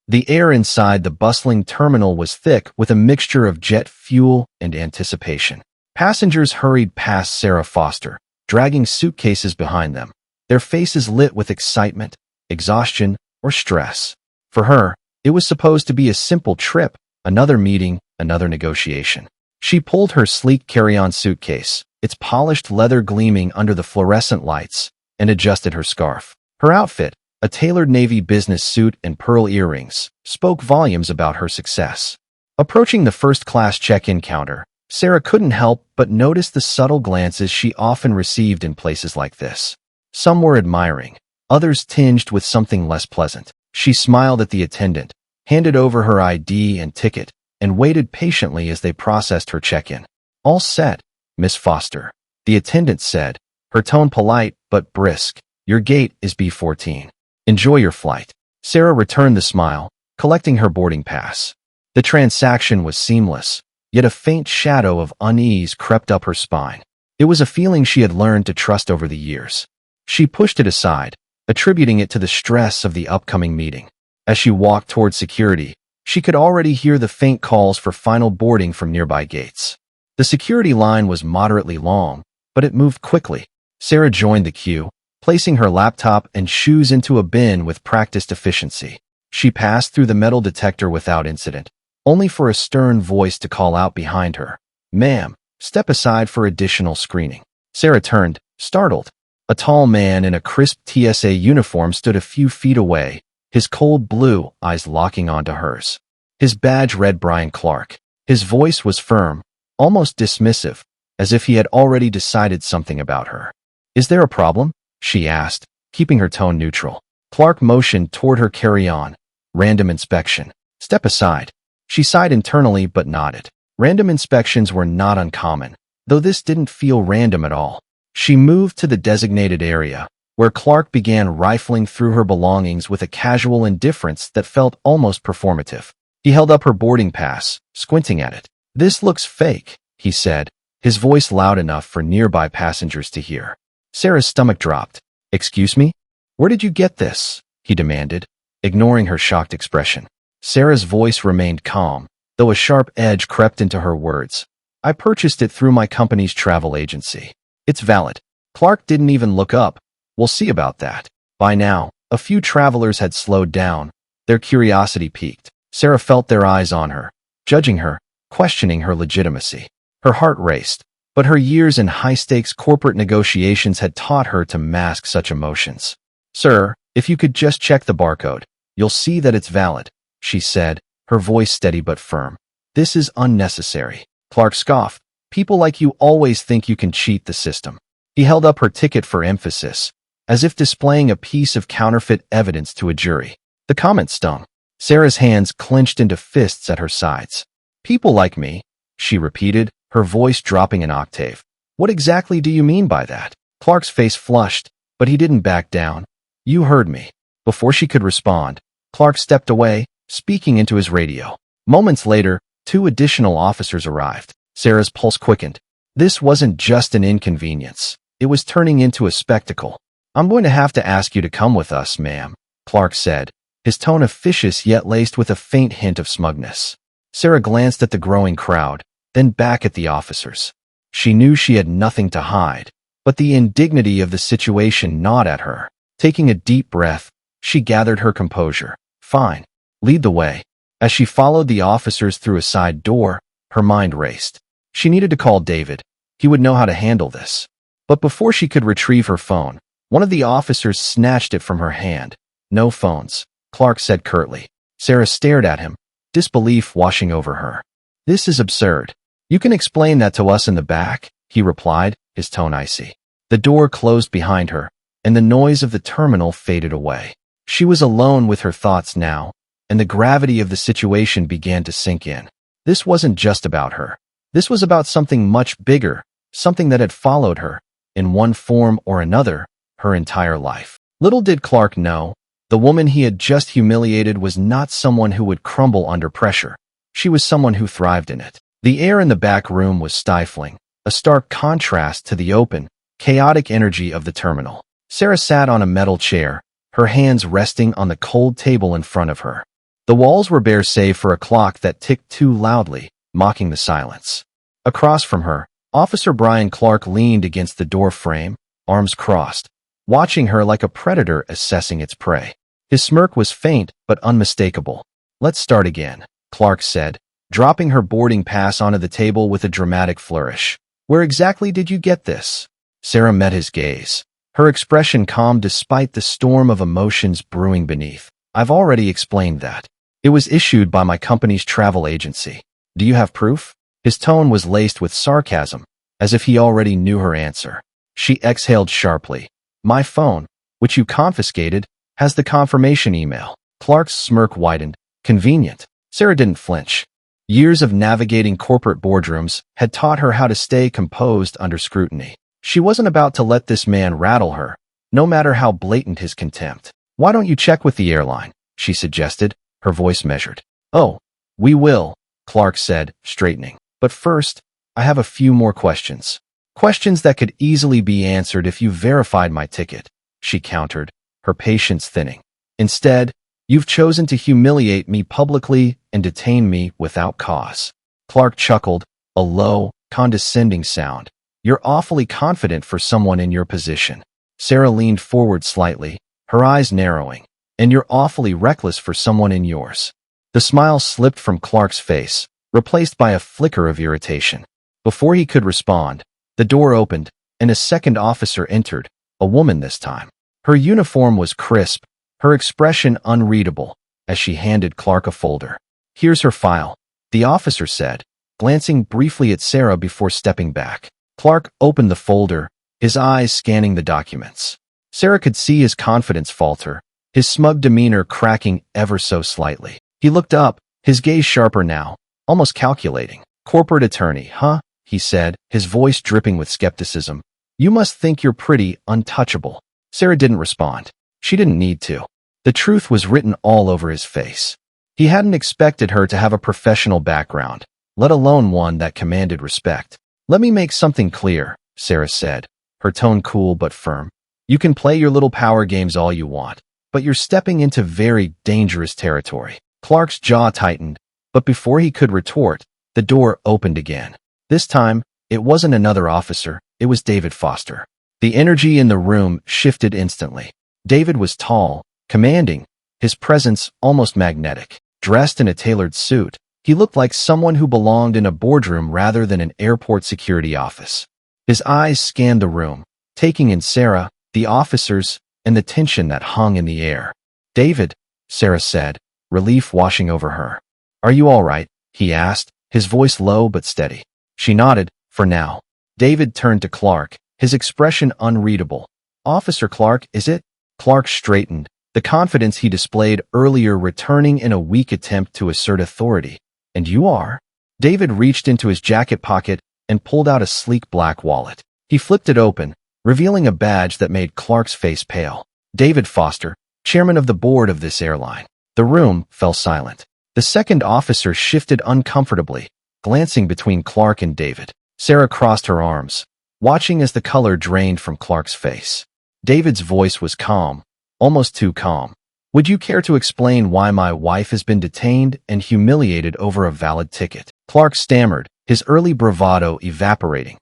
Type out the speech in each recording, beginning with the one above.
The air inside the bustling terminal was thick with a mixture of jet fuel and anticipation. Passengers hurried past Sarah Foster, dragging suitcases behind them, their faces lit with excitement, exhaustion, or stress. For her, it was supposed to be a simple trip, another meeting, another negotiation. She pulled her sleek carry-on suitcase, its polished leather gleaming under the fluorescent lights, and adjusted her scarf. Her outfit, a tailored navy business suit and pearl earrings, spoke volumes about her success. Approaching the first-class check-in counter, Sarah couldn't help but notice the subtle glances she often received in places like this. Some were admiring, others tinged with something less pleasant. She smiled at the attendant, handed over her ID and ticket, and waited patiently as they processed her check-in. "All set, Miss Foster," the attendant said, her tone polite but brisk. "Your gate is B14. Enjoy your flight." Sarah returned the smile, collecting her boarding pass. The transaction was seamless, yet a faint shadow of unease crept up her spine. It was a feeling she had learned to trust over the years. She pushed it aside, attributing it to the stress of the upcoming meeting. As she walked toward security, she could already hear the faint calls for final boarding from nearby gates. The security line was moderately long, but it moved quickly. Sarah joined the queue, placing her laptop and shoes into a bin with practiced efficiency. She passed through the metal detector without incident, only for a stern voice to call out behind her, "Ma'am, step aside for additional screening." Sarah turned, startled. A tall man in a crisp TSA uniform stood a few feet away, his cold blue eyes locking onto hers. His badge read Brian Clark. His voice was firm, almost dismissive, as if he had already decided something about her. "Is there a problem?" she asked, keeping her tone neutral. Clark motioned toward her carry-on. "Random inspection. Step aside." She sighed internally but nodded. Random inspections were not uncommon, though this didn't feel random at all. She moved to the designated area, where Clark began rifling through her belongings with a casual indifference that felt almost performative. He held up her boarding pass, squinting at it. "This looks fake," he said, his voice loud enough for nearby passengers to hear. Sarah's stomach dropped. "Excuse me? Where did you get this?" he demanded, ignoring her shocked expression. Sarah's voice remained calm, though a sharp edge crept into her words. "I purchased it through my company's travel agency. It's valid." Clark didn't even look up. "We'll see about that." By now, a few travelers had slowed down, their curiosity piqued. Sarah felt their eyes on her, judging her, questioning her legitimacy. Her heart raced, but her years in high-stakes corporate negotiations had taught her to mask such emotions. "Sir, if you could just check the barcode, you'll see that it's valid," she said, her voice steady but firm. "This is unnecessary." Clark scoffed. "People like you always think you can cheat the system." He held up her ticket for emphasis, as if displaying a piece of counterfeit evidence to a jury. The comment stung. Sarah's hands clenched into fists at her sides. "People like me," she repeated, her voice dropping an octave. "What exactly do you mean by that?" Clark's face flushed, but he didn't back down. "You heard me." Before she could respond, Clark stepped away, speaking into his radio. Moments later, 2 additional officers arrived. Sarah's pulse quickened. This wasn't just an inconvenience. It was turning into a spectacle. "I'm going to have to ask you to come with us, ma'am," Clark said, his tone officious yet laced with a faint hint of smugness. Sarah glanced at the growing crowd, then back at the officers. She knew she had nothing to hide, but the indignity of the situation gnawed at her. Taking a deep breath, she gathered her composure. "Fine. Lead the way." As she followed the officers through a side door, her mind raced. She needed to call David. He would know how to handle this. But before she could retrieve her phone, one of the officers snatched it from her hand. "No phones," Clark said curtly. Sarah stared at him, disbelief washing over her. "This is absurd." "You can explain that to us in the back," he replied, his tone icy. The door closed behind her, and the noise of the terminal faded away. She was alone with her thoughts now, and the gravity of the situation began to sink in. This wasn't just about her. This was about something much bigger, something that had followed her, in one form or another, her entire life. Little did Clark know, the woman he had just humiliated was not someone who would crumble under pressure. She was someone who thrived in it. The air in the back room was stifling, a stark contrast to the open, chaotic energy of the terminal. Sarah sat on a metal chair, her hands resting on the cold table in front of her. The walls were bare save for a clock that ticked too loudly, mocking the silence. Across from her, Officer Brian Clark leaned against the door frame, arms crossed, watching her like a predator assessing its prey. His smirk was faint but unmistakable. "Let's start again," Clark said, dropping her boarding pass onto the table with a dramatic flourish. "Where exactly did you get this?" Sarah met his gaze. Her expression calm despite the storm of emotions brewing beneath. "I've already explained that. It was issued by my company's travel agency. Do you have proof?" His tone was laced with sarcasm, as if he already knew her answer. She exhaled sharply. "My phone, which you confiscated, has the confirmation email." Clark's smirk widened. "Convenient." Sarah didn't flinch. Years of navigating corporate boardrooms had taught her how to stay composed under scrutiny. She wasn't about to let this man rattle her, no matter how blatant his contempt. "Why don't you check with the airline?" she suggested, her voice measured. "Oh, we will," Clark said, straightening. "But first, I have a few more questions. Questions that could easily be answered if you verified my ticket," she countered, her patience thinning. "Instead, you've chosen to humiliate me publicly and detain me without cause." Clark chuckled, a low, condescending sound. "You're awfully confident for someone in your position." Sarah leaned forward slightly, her eyes narrowing. "And you're awfully reckless for someone in yours." The smile slipped from Clark's face, replaced by a flicker of irritation. Before he could respond, the door opened, and a second officer entered, a woman this time. Her uniform was crisp, her expression unreadable, as she handed Clark a folder. "Here's her file," the officer said, glancing briefly at Sarah before stepping back. Clark opened the folder, his eyes scanning the documents. Sarah could see his confidence falter, his smug demeanor cracking ever so slightly. He looked up, his gaze sharper now, almost calculating. "Corporate attorney, huh?" he said, his voice dripping with skepticism. "You must think you're pretty untouchable." Sarah didn't respond. She didn't need to. The truth was written all over his face. He hadn't expected her to have a professional background, let alone one that commanded respect. "Let me make something clear," Sarah said, her tone cool but firm. "You can play your little power games all you want, but you're stepping into very dangerous territory." Clark's jaw tightened, but before he could retort, the door opened again. This time, it wasn't another officer, it was David Foster. The energy in the room shifted instantly. David was tall, commanding, his presence almost magnetic. Dressed in a tailored suit, he looked like someone who belonged in a boardroom rather than an airport security office. His eyes scanned the room, taking in Sarah, the officers, and the tension that hung in the air. "David," Sarah said, relief washing over her. "Are you all right?" he asked, his voice low but steady. She nodded, for now. David turned to Clark, his expression unreadable. "Officer Clark, is it?" Clark straightened, the confidence he displayed earlier returning in a weak attempt to assert authority. "And you are?" David reached into his jacket pocket and pulled out a sleek black wallet. He flipped it open, revealing a badge that made Clark's face pale. "David Foster, chairman of the board of this airline." The room fell silent. The second officer shifted uncomfortably, glancing between Clark and David. Sarah crossed her arms, watching as the color drained from Clark's face. David's voice was calm, almost too calm. "Would you care to explain why my wife has been detained and humiliated over a valid ticket?" Clark stammered, his early bravado evaporating.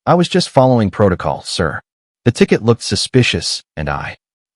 I was just following protocol, sir. The ticket looked suspicious, and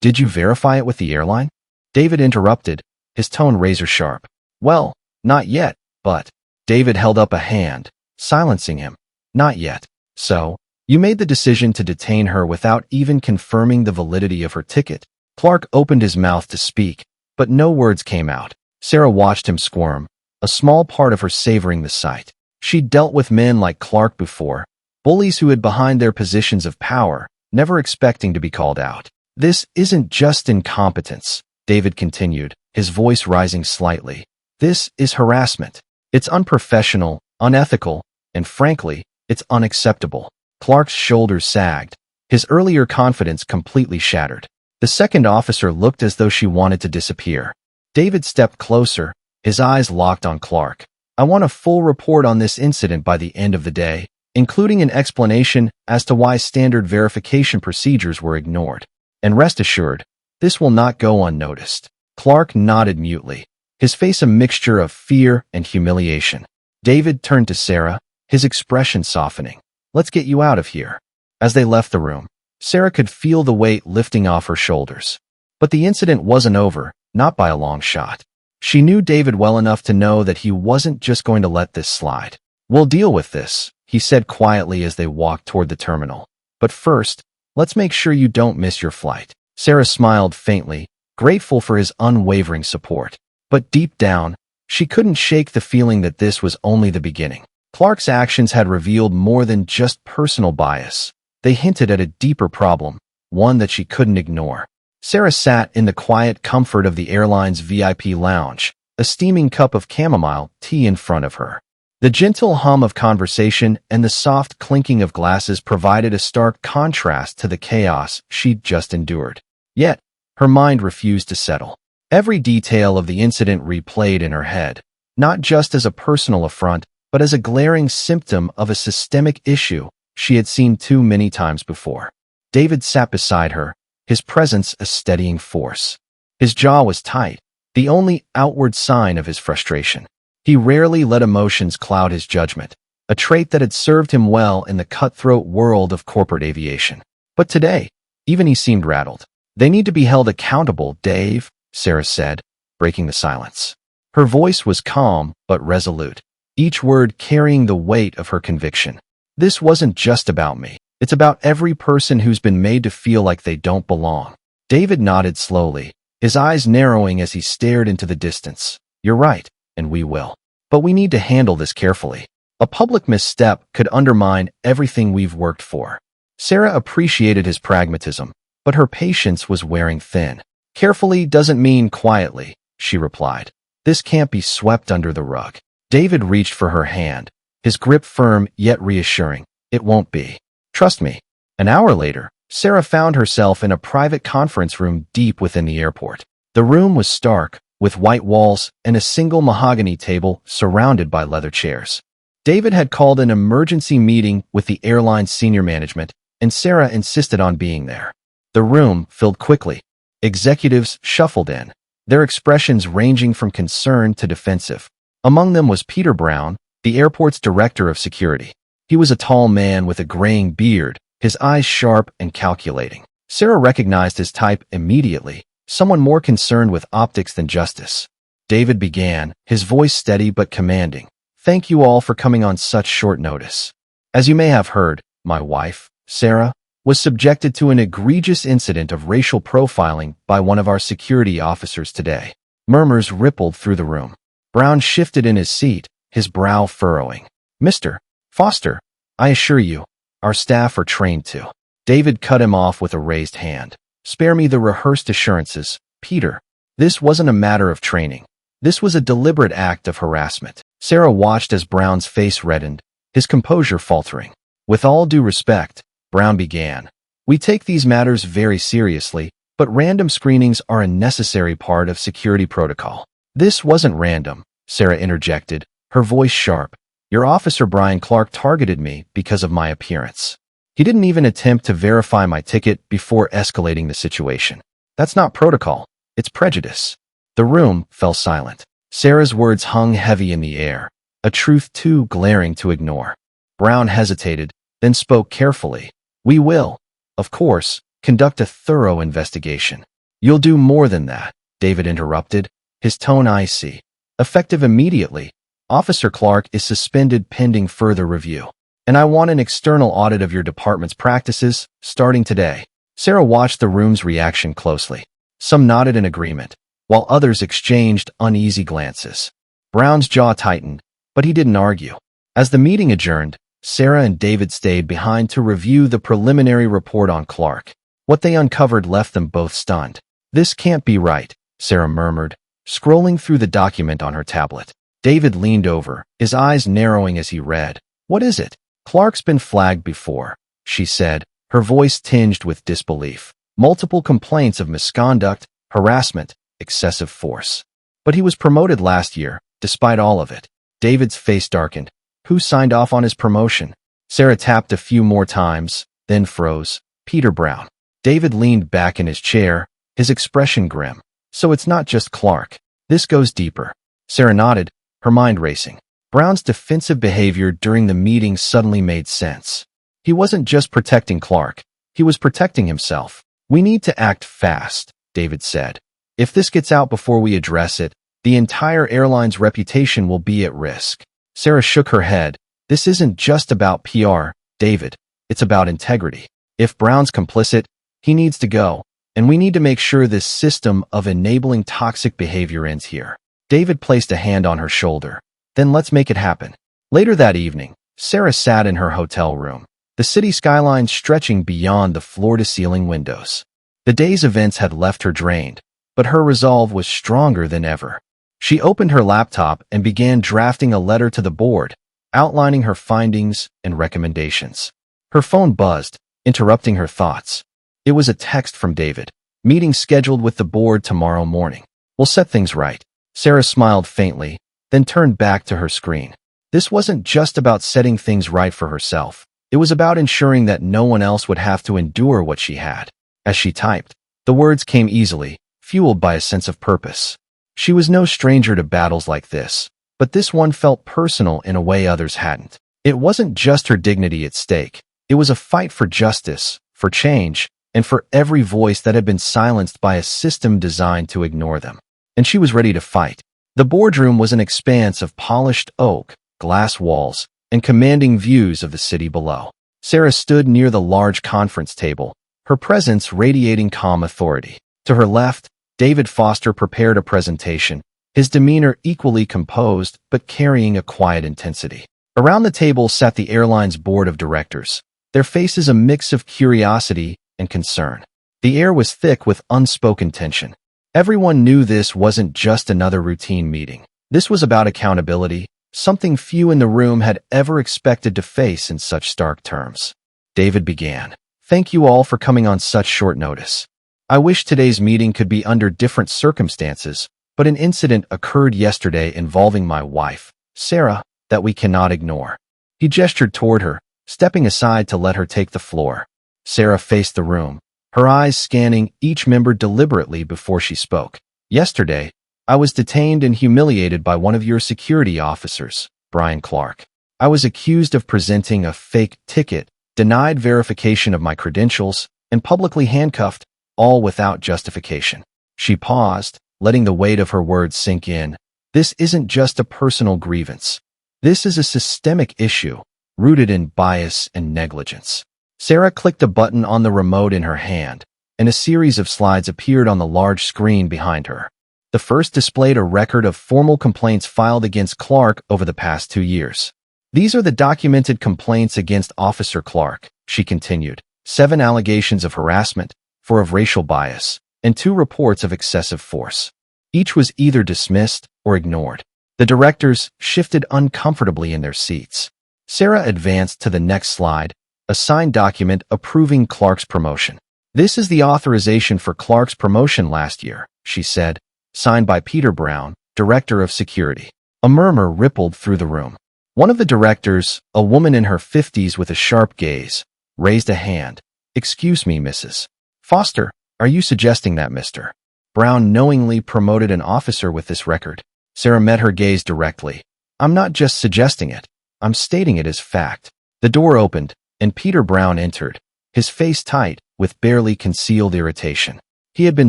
Did you verify it with the airline?" David interrupted, his tone razor-sharp. "Well, not yet, but..." David held up a hand, silencing him. "Not yet. So, you made the decision to detain her without even confirming the validity of her ticket?" Clark opened his mouth to speak, but no words came out. Sarah watched him squirm, a small part of her savoring the sight. She'd dealt with men like Clark before, bullies who hid behind their positions of power, never expecting to be called out. "This isn't just incompetence," David continued, his voice rising slightly. "This is harassment. It's unprofessional, unethical, and frankly, it's unacceptable." Clark's shoulders sagged, his earlier confidence completely shattered. The second officer looked as though she wanted to disappear. David stepped closer, his eyes locked on Clark. "I want a full report on this incident by the end of the day, including an explanation as to why standard verification procedures were ignored. And rest assured, this will not go unnoticed." Clark nodded mutely, his face a mixture of fear and humiliation. David turned to Sarah, his expression softening. "Let's get you out of here." As they left the room, Sarah could feel the weight lifting off her shoulders. But the incident wasn't over, not by a long shot. She knew David well enough to know that he wasn't just going to let this slide. "We'll deal with this," he said quietly as they walked toward the terminal. "But first, let's make sure you don't miss your flight." Sarah smiled faintly, grateful for his unwavering support. But deep down, she couldn't shake the feeling that this was only the beginning. Clark's actions had revealed more than just personal bias. They hinted at a deeper problem, one that she couldn't ignore. Sarah sat in the quiet comfort of the airline's VIP lounge, a steaming cup of chamomile tea in front of her. The gentle hum of conversation and the soft clinking of glasses provided a stark contrast to the chaos she'd just endured. Yet, her mind refused to settle. Every detail of the incident replayed in her head, not just as a personal affront, but as a glaring symptom of a systemic issue she had seen too many times before. David sat beside her, his presence a steadying force. His jaw was tight, the only outward sign of his frustration. He rarely let emotions cloud his judgment, a trait that had served him well in the cutthroat world of corporate aviation. But today, even he seemed rattled. "They need to be held accountable, Dave," Sarah said, breaking the silence. Her voice was calm but resolute, each word carrying the weight of her conviction. "This wasn't just about me. It's about every person who's been made to feel like they don't belong." David nodded slowly, his eyes narrowing as he stared into the distance. "You're right, and we will. But we need to handle this carefully. A public misstep could undermine everything we've worked for." Sarah appreciated his pragmatism, but her patience was wearing thin. "Carefully doesn't mean quietly," she replied. "This can't be swept under the rug." David reached for her hand, his grip firm yet reassuring. "It won't be. Trust me." An hour later, Sarah found herself in a private conference room deep within the airport. The room was stark, with white walls and a single mahogany table surrounded by leather chairs. David had called an emergency meeting with the airline's senior management, and Sarah insisted on being there. The room filled quickly. Executives shuffled in, their expressions ranging from concern to defensive. Among them was Peter Brown, the airport's director of security. He was a tall man with a graying beard, his eyes sharp and calculating. Sarah recognized his type immediately, someone more concerned with optics than justice. David began, his voice steady but commanding. "Thank you all for coming on such short notice. As you may have heard, my wife, Sarah, was subjected to an egregious incident of racial profiling by one of our security officers today." Murmurs rippled through the room. Brown shifted in his seat, his brow furrowing. "Mr. Foster, I assure you, our staff are trained to." David cut him off with a raised hand. "Spare me the rehearsed assurances, Peter. This wasn't a matter of training. This was a deliberate act of harassment." Sarah watched as Brown's face reddened, his composure faltering. "With all due respect," Brown began, "we take these matters very seriously, but random screenings are a necessary part of security protocol." "This wasn't random," Sarah interjected, her voice sharp. "Your officer Brian Clark targeted me because of my appearance. He didn't even attempt to verify my ticket before escalating the situation. That's not protocol, it's prejudice." The room fell silent. Sarah's words hung heavy in the air, a truth too glaring to ignore. Brown hesitated, then spoke carefully. "We will, of course, conduct a thorough investigation." "You'll do more than that," David interrupted, his tone icy. "Effective immediately, Officer Clark is suspended pending further review. And I want an external audit of your department's practices, starting today." Sarah watched the room's reaction closely. Some nodded in agreement, while others exchanged uneasy glances. Brown's jaw tightened, but he didn't argue. As the meeting adjourned, Sarah and David stayed behind to review the preliminary report on Clark. What they uncovered left them both stunned. "This can't be right," Sarah murmured, scrolling through the document on her tablet. David leaned over, his eyes narrowing as he read. "What is it?" "Clark's been flagged before," she said, her voice tinged with disbelief. "Multiple complaints of misconduct, harassment, excessive force. But he was promoted last year, despite all of it." David's face darkened. "Who signed off on his promotion?" Sarah tapped a few more times, then froze. "Peter Brown." David leaned back in his chair, his expression grim. "So it's not just Clark. This goes deeper. Sarah nodded, her mind racing. Brown's defensive behavior during the meeting suddenly made sense. He wasn't just protecting Clark. He was protecting himself. We need to act fast, David said. If this gets out before we address it, the entire airline's reputation will be at risk. Sarah shook her head. This isn't just about PR, David. It's about integrity. If Brown's complicit, he needs to go, and we need to make sure this system of enabling toxic behavior ends here. David placed a hand on her shoulder. Then let's make it happen. Later that evening, Sarah sat in her hotel room, the city skyline stretching beyond the floor-to-ceiling windows. The day's events had left her drained, but her resolve was stronger than ever. She opened her laptop and began drafting a letter to the board, outlining her findings and recommendations. Her phone buzzed, interrupting her thoughts. It was a text from David. Meeting scheduled with the board tomorrow morning. We'll set things right. Sarah smiled faintly, then turned back to her screen. This wasn't just about setting things right for herself. It was about ensuring that no one else would have to endure what she had. As she typed, the words came easily, fueled by a sense of purpose. She was no stranger to battles like this, but this one felt personal in a way others hadn't. It wasn't just her dignity at stake. It was a fight for justice, for change, and for every voice that had been silenced by a system designed to ignore them. And she was ready to fight. The boardroom was an expanse of polished oak, glass walls, and commanding views of the city below. Sarah stood near the large conference table, her presence radiating calm authority. To her left, David Foster prepared a presentation, his demeanor equally composed but carrying a quiet intensity. Around the table sat the airline's board of directors, their faces a mix of curiosity and concern. The air was thick with unspoken tension. Everyone knew this wasn't just another routine meeting. This was about accountability, something few in the room had ever expected to face in such stark terms. David began. Thank you all for coming on such short notice. I wish today's meeting could be under different circumstances, but an incident occurred yesterday involving my wife, Sarah, that we cannot ignore. He gestured toward her, stepping aside to let her take the floor. Sarah faced the room, her eyes scanning each member deliberately before she spoke. Yesterday, I was detained and humiliated by one of your security officers, Brian Clark. I was accused of presenting a fake ticket, denied verification of my credentials, and publicly handcuffed, all without justification. She paused, letting the weight of her words sink in. This isn't just a personal grievance. This is a systemic issue, rooted in bias and negligence. Sarah clicked a button on the remote in her hand, and a series of slides appeared on the large screen behind her. The first displayed a record of formal complaints filed against Clark over the past 2 years. These are the documented complaints against Officer Clark, she continued. 7 allegations of harassment, 4 of racial bias, and 2 reports of excessive force. Each was either dismissed or ignored. The directors shifted uncomfortably in their seats. Sarah advanced to the next slide, a signed document approving Clark's promotion. This is the authorization for Clark's promotion last year, she said, signed by Peter Brown, Director of Security. A murmur rippled through the room. One of the directors, a woman in her 50s with a sharp gaze, raised a hand. Excuse me, Mrs. Foster, are you suggesting that Mr. Brown knowingly promoted an officer with this record? Sarah met her gaze directly. I'm not just suggesting it. I'm stating it as fact. The door opened, and Peter Brown entered, his face tight, with barely concealed irritation. He had been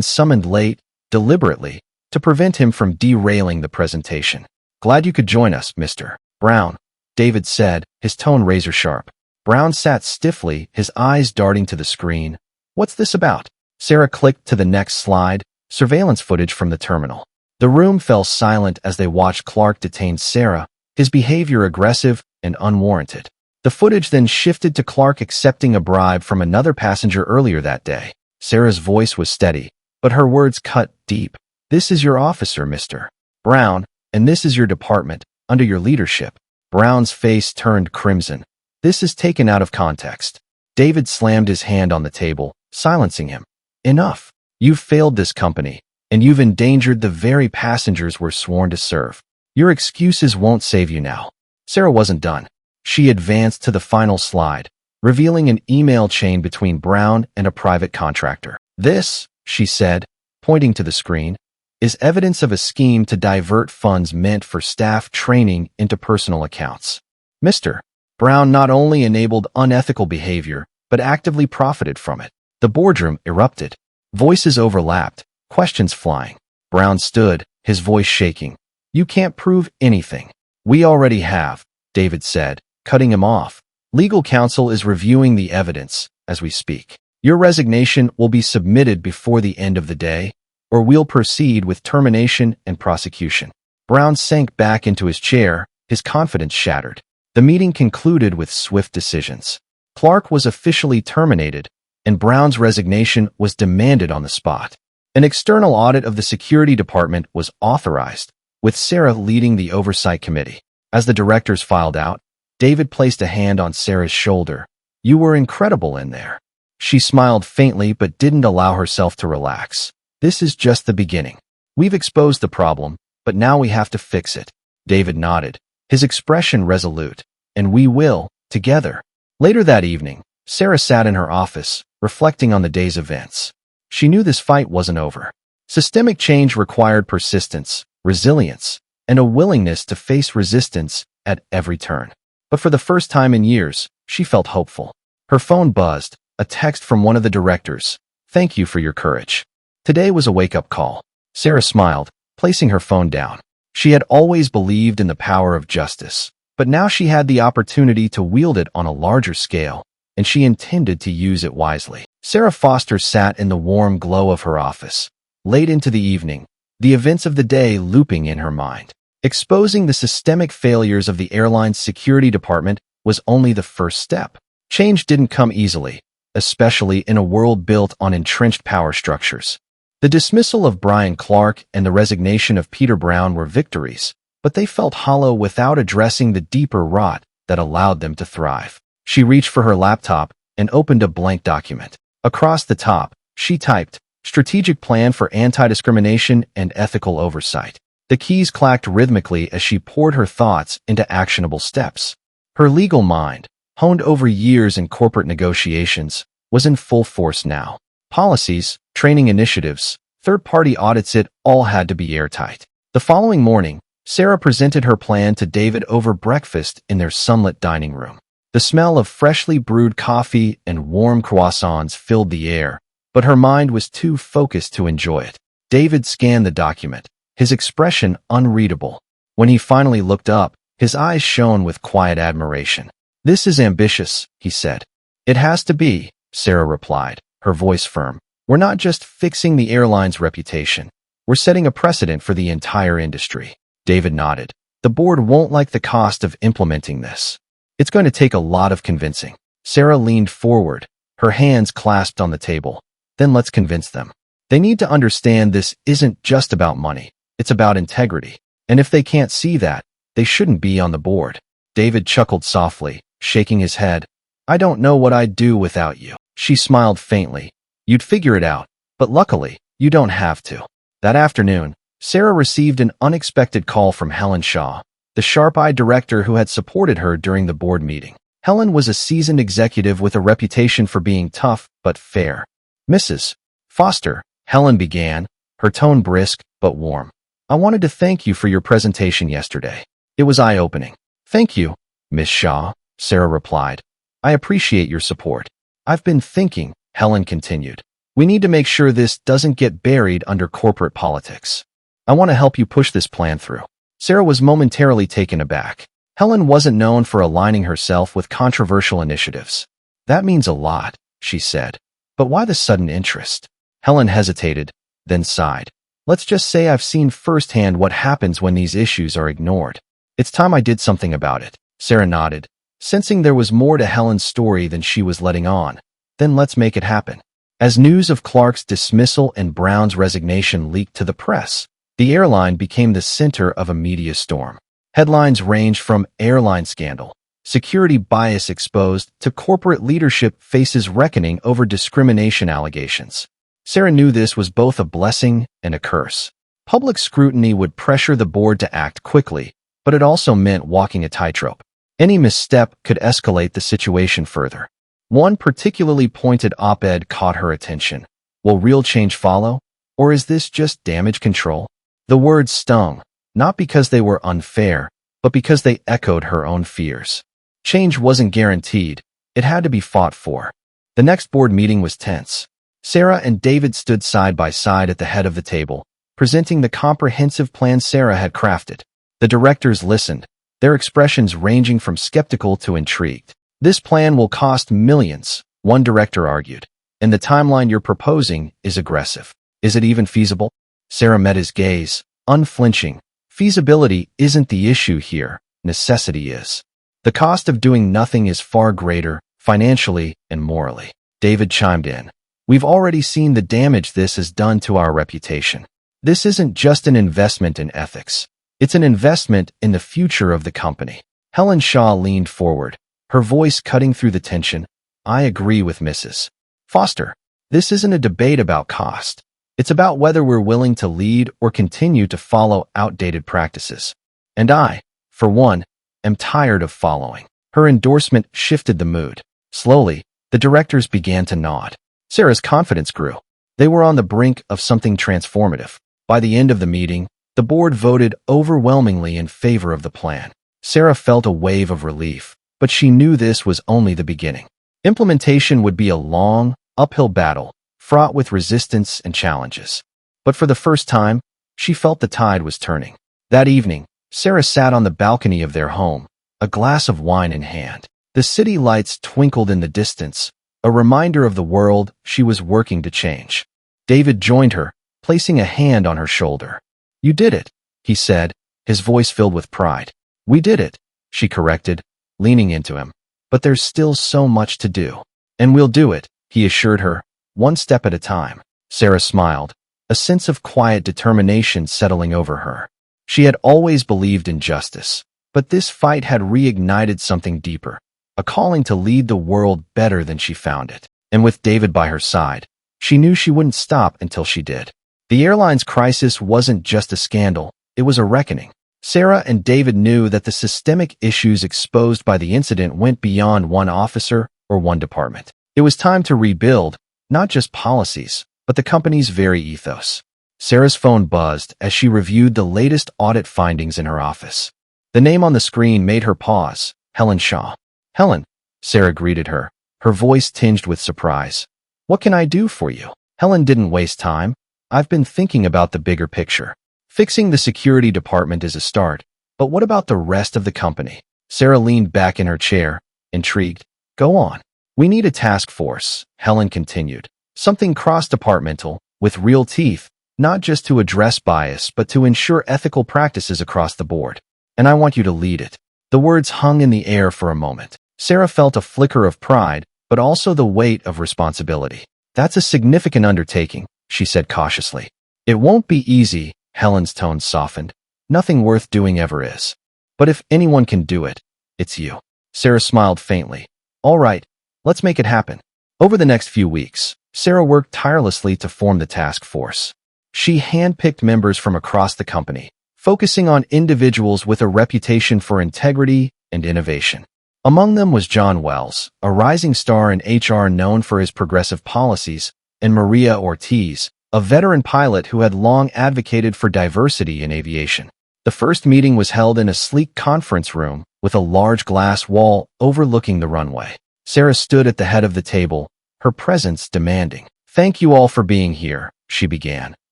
summoned late, deliberately, to prevent him from derailing the presentation. Glad you could join us, Mr. Brown, David said, his tone razor-sharp. Brown sat stiffly, his eyes darting to the screen. What's this about? Sarah clicked to the next slide, surveillance footage from the terminal. The room fell silent as they watched Clark detain Sarah, his behavior aggressive and unwarranted. The footage then shifted to Clark accepting a bribe from another passenger earlier that day. Sarah's voice was steady, but her words cut deep. This is your officer, Mr. Brown, and this is your department, under your leadership. Brown's face turned crimson. This is taken out of context. David slammed his hand on the table, silencing him. Enough. You've failed this company, and you've endangered the very passengers we're sworn to serve. Your excuses won't save you now. Sarah wasn't done. She advanced to the final slide, revealing an email chain between Brown and a private contractor. This, she said, pointing to the screen, is evidence of a scheme to divert funds meant for staff training into personal accounts. Mr. Brown not only enabled unethical behavior, but actively profited from it. The boardroom erupted. Voices overlapped, questions flying. Brown stood, his voice shaking. "You can't prove anything." "We already have," David said, cutting him off. "Legal counsel is reviewing the evidence as we speak. Your resignation will be submitted before the end of the day, or we'll proceed with termination and prosecution." Brown sank back into his chair, his confidence shattered. The meeting concluded with swift decisions. Clark was officially terminated, and Brown's resignation was demanded on the spot. An external audit of the security department was authorized, with Sarah leading the oversight committee. As the directors filed out, David placed a hand on Sarah's shoulder. "You were incredible in there." She smiled faintly but didn't allow herself to relax. "This is just the beginning. We've exposed the problem, but now we have to fix it." David nodded, his expression resolute. "And we will, together." Later that evening, Sarah sat in her office, reflecting on the day's events. She knew this fight wasn't over. Systemic change required persistence, resilience, and a willingness to face resistance at every turn. But for the first time in years, she felt hopeful. Her phone buzzed, a text from one of the directors. "Thank you for your courage." Today was a wake-up call. Sarah smiled, placing her phone down. She had always believed in the power of justice, but now she had the opportunity to wield it on a larger scale, and she intended to use it wisely. Sarah Foster sat in the warm glow of her office. Late into the evening, the events of the day looping in her mind. Exposing the systemic failures of the airline's security department was only the first step. Change didn't come easily, especially in a world built on entrenched power structures. The dismissal of Brian Clark and the resignation of Peter Brown were victories, but they felt hollow without addressing the deeper rot that allowed them to thrive. She reached for her laptop and opened a blank document. Across the top, she typed, "Strategic Plan for Anti-Discrimination and Ethical Oversight." The keys clacked rhythmically as she poured her thoughts into actionable steps. Her legal mind, honed over years in corporate negotiations, was in full force now. Policies, training initiatives, third-party audits, it all had to be airtight. The following morning, Sarah presented her plan to David over breakfast in their sunlit dining room. The smell of freshly brewed coffee and warm croissants filled the air, but her mind was too focused to enjoy it. David scanned the document, his expression unreadable. When he finally looked up, his eyes shone with quiet admiration. "This is ambitious," he said. "It has to be," Sarah replied, her voice firm. "We're not just fixing the airline's reputation. We're setting a precedent for the entire industry." David nodded. "The board won't like the cost of implementing this. It's going to take a lot of convincing." Sarah leaned forward, her hands clasped on the table. "Then let's convince them. They need to understand this isn't just about money. It's about integrity. And if they can't see that, they shouldn't be on the board." David chuckled softly, shaking his head. "I don't know what I'd do without you." She smiled faintly. "You'd figure it out, but luckily, you don't have to." That afternoon, Sarah received an unexpected call from Helen Shaw, the sharp-eyed director who had supported her during the board meeting. Helen was a seasoned executive with a reputation for being tough but fair. "Mrs. Foster," Helen began, her tone brisk but warm. "I wanted to thank you for your presentation yesterday. It was eye-opening." "Thank you, Miss Shaw," Sarah replied. "I appreciate your support." "I've been thinking," Helen continued. "We need to make sure this doesn't get buried under corporate politics. I want to help you push this plan through." Sarah was momentarily taken aback. Helen wasn't known for aligning herself with controversial initiatives. "That means a lot," she said. "But why the sudden interest?" Helen hesitated, then sighed. "Let's just say I've seen firsthand what happens when these issues are ignored. It's time I did something about it." Sarah nodded, sensing there was more to Helen's story than she was letting on. "Then let's make it happen." As news of Clark's dismissal and Brown's resignation leaked to the press, the airline became the center of a media storm. Headlines ranged from "Airline Scandal," "Security Bias Exposed," to "Corporate Leadership Faces Reckoning Over Discrimination Allegations." Sarah knew this was both a blessing and a curse. Public scrutiny would pressure the board to act quickly, but it also meant walking a tightrope. Any misstep could escalate the situation further. One particularly pointed op-ed caught her attention. "Will real change follow? Or is this just damage control? The words stung, not because they were unfair, but because they echoed her own fears. Change wasn't guaranteed. It had to be fought for. The next board meeting was tense. Sarah and David stood side by side at the head of the table, presenting the comprehensive plan Sarah had crafted. The directors listened, their expressions ranging from skeptical to intrigued. "This plan will cost millions," one director argued, "and the timeline you're proposing is aggressive. Is it even feasible?" Sarah met his gaze, unflinching. "Feasibility isn't the issue here, necessity is. The cost of doing nothing is far greater, financially and morally." David chimed in. "We've already seen the damage this has done to our reputation. This isn't just an investment in ethics. It's an investment in the future of the company." Helen Shaw leaned forward, her voice cutting through the tension. "I agree with Mrs. Foster. This isn't a debate about cost. It's about whether we're willing to lead or continue to follow outdated practices. And I, for one, am tired of following." Her endorsement shifted the mood. Slowly, the directors began to nod. Sarah's confidence grew. They were on the brink of something transformative. By the end of the meeting, the board voted overwhelmingly in favor of the plan. Sarah felt a wave of relief, but she knew this was only the beginning. Implementation would be a long, uphill battle, fraught with resistance and challenges. But for the first time, she felt the tide was turning. That evening, Sarah sat on the balcony of their home, a glass of wine in hand. The city lights twinkled in the distance, a reminder of the world she was working to change. David joined her, placing a hand on her shoulder. "You did it," he said, his voice filled with pride. "We did it," she corrected, leaning into him. "But there's still so much to do." "And we'll do it," he assured her, "one step at a time." Sarah smiled, a sense of quiet determination settling over her. She had always believed in justice, but this fight had reignited something deeper, a calling to lead the world better than she found it. And with David by her side, she knew she wouldn't stop until she did. The airline's crisis wasn't just a scandal, it was a reckoning. Sarah and David knew that the systemic issues exposed by the incident went beyond one officer or one department. It was time to rebuild, not just policies, but the company's very ethos. Sarah's phone buzzed as she reviewed the latest audit findings in her office. The name on the screen made her pause. Helen Shaw. "Helen," Sarah greeted her, her voice tinged with surprise. "What can I do for you?" Helen didn't waste time. "I've been thinking about the bigger picture. Fixing the security department is a start, but what about the rest of the company?" Sarah leaned back in her chair, intrigued. "Go on." "We need a task force," Helen continued. "Something cross-departmental, with real teeth, not just to address bias, but to ensure ethical practices across the board. And I want you to lead it." The words hung in the air for a moment. Sarah felt a flicker of pride, but also the weight of responsibility. "That's a significant undertaking," she said cautiously. "It won't be easy," Helen's tone softened. "Nothing worth doing ever is. But if anyone can do it, it's you." Sarah smiled faintly. "All right, let's make it happen." Over the next few weeks, Sarah worked tirelessly to form the task force. She handpicked members from across the company, focusing on individuals with a reputation for integrity and innovation. Among them was John Wells, a rising star in HR known for his progressive policies, and Maria Ortiz, a veteran pilot who had long advocated for diversity in aviation. The first meeting was held in a sleek conference room with a large glass wall overlooking the runway. Sarah stood at the head of the table, her presence demanding. "Thank you all for being here," she began.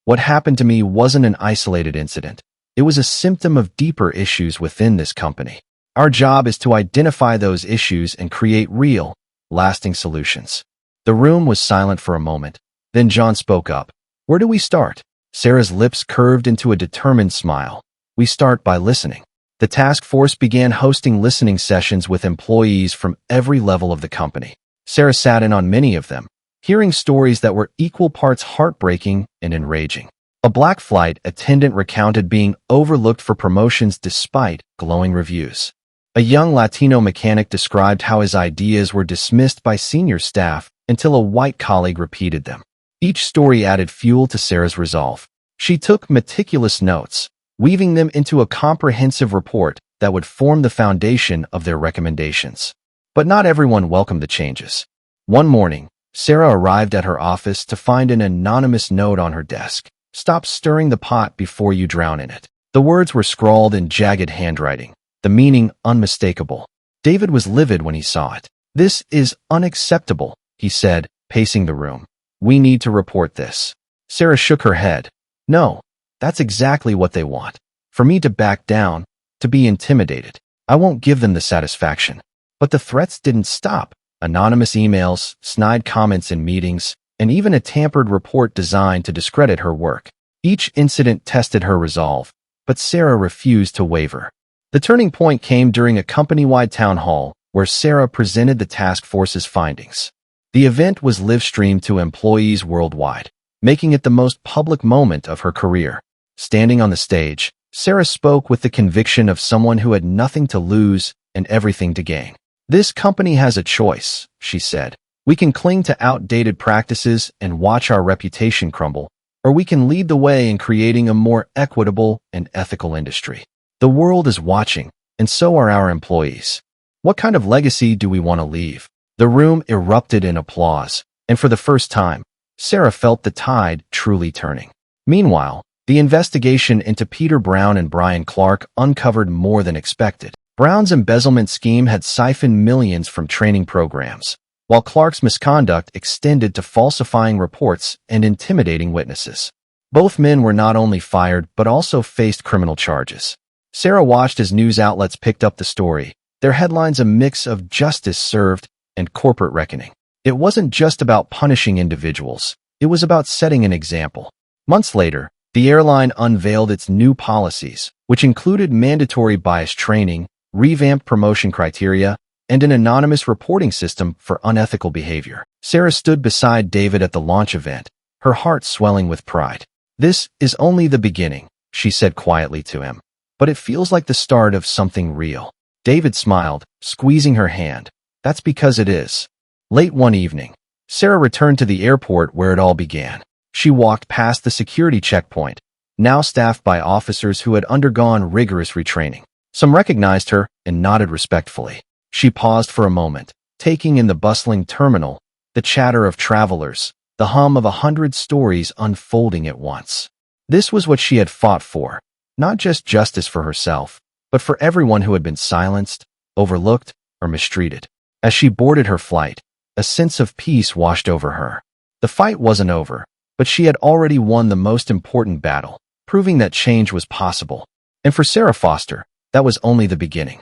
"What happened to me wasn't an isolated incident. It was a symptom of deeper issues within this company. Our job is to identify those issues and create real, lasting solutions." The room was silent for a moment. Then John spoke up. "Where do we start?" Sarah's lips curved into a determined smile. "We start by listening." The task force began hosting listening sessions with employees from every level of the company. Sarah sat in on many of them, hearing stories that were equal parts heartbreaking and enraging. A black flight attendant recounted being overlooked for promotions despite glowing reviews. A young Latino mechanic described how his ideas were dismissed by senior staff until a white colleague repeated them. Each story added fuel to Sarah's resolve. She took meticulous notes, weaving them into a comprehensive report that would form the foundation of their recommendations. But not everyone welcomed the changes. One morning, Sarah arrived at her office to find an anonymous note on her desk. "Stop stirring the pot before you drown in it." The words were scrawled in jagged handwriting, the meaning unmistakable. David was livid when he saw it. "This is unacceptable," he said, pacing the room. "We need to report this." Sarah shook her head. "No, that's exactly what they want. For me to back down, to be intimidated. I won't give them the satisfaction." But the threats didn't stop. Anonymous emails, snide comments in meetings, and even a tampered report designed to discredit her work. Each incident tested her resolve, but Sarah refused to waver. The turning point came during a company-wide town hall, where Sarah presented the task force's findings. The event was live-streamed to employees worldwide, making it the most public moment of her career. Standing on the stage, Sarah spoke with the conviction of someone who had nothing to lose and everything to gain. "This company has a choice," she said. "We can cling to outdated practices and watch our reputation crumble, or we can lead the way in creating a more equitable and ethical industry. The world is watching, and so are our employees. What kind of legacy do we want to leave?" The room erupted in applause, and for the first time, Sarah felt the tide truly turning. Meanwhile, the investigation into Peter Brown and Brian Clark uncovered more than expected. Brown's embezzlement scheme had siphoned millions from training programs, while Clark's misconduct extended to falsifying reports and intimidating witnesses. Both men were not only fired but also faced criminal charges. Sarah watched as news outlets picked up the story, their headlines a mix of justice served and corporate reckoning. It wasn't just about punishing individuals, it was about setting an example. Months later, the airline unveiled its new policies, which included mandatory bias training, revamped promotion criteria, and an anonymous reporting system for unethical behavior. Sarah stood beside David at the launch event, her heart swelling with pride. "This is only the beginning," she said quietly to him, "but it feels like the start of something real." David smiled, squeezing her hand. "That's because it is." Late one evening, Sarah returned to the airport where it all began. She walked past the security checkpoint, now staffed by officers who had undergone rigorous retraining. Some recognized her and nodded respectfully. She paused for a moment, taking in the bustling terminal, the chatter of travelers, the hum of 100 stories unfolding at once. This was what she had fought for, not just justice for herself, but for everyone who had been silenced, overlooked, or mistreated. As she boarded her flight, a sense of peace washed over her. The fight wasn't over, but she had already won the most important battle, proving that change was possible. And for Sarah Foster, that was only the beginning.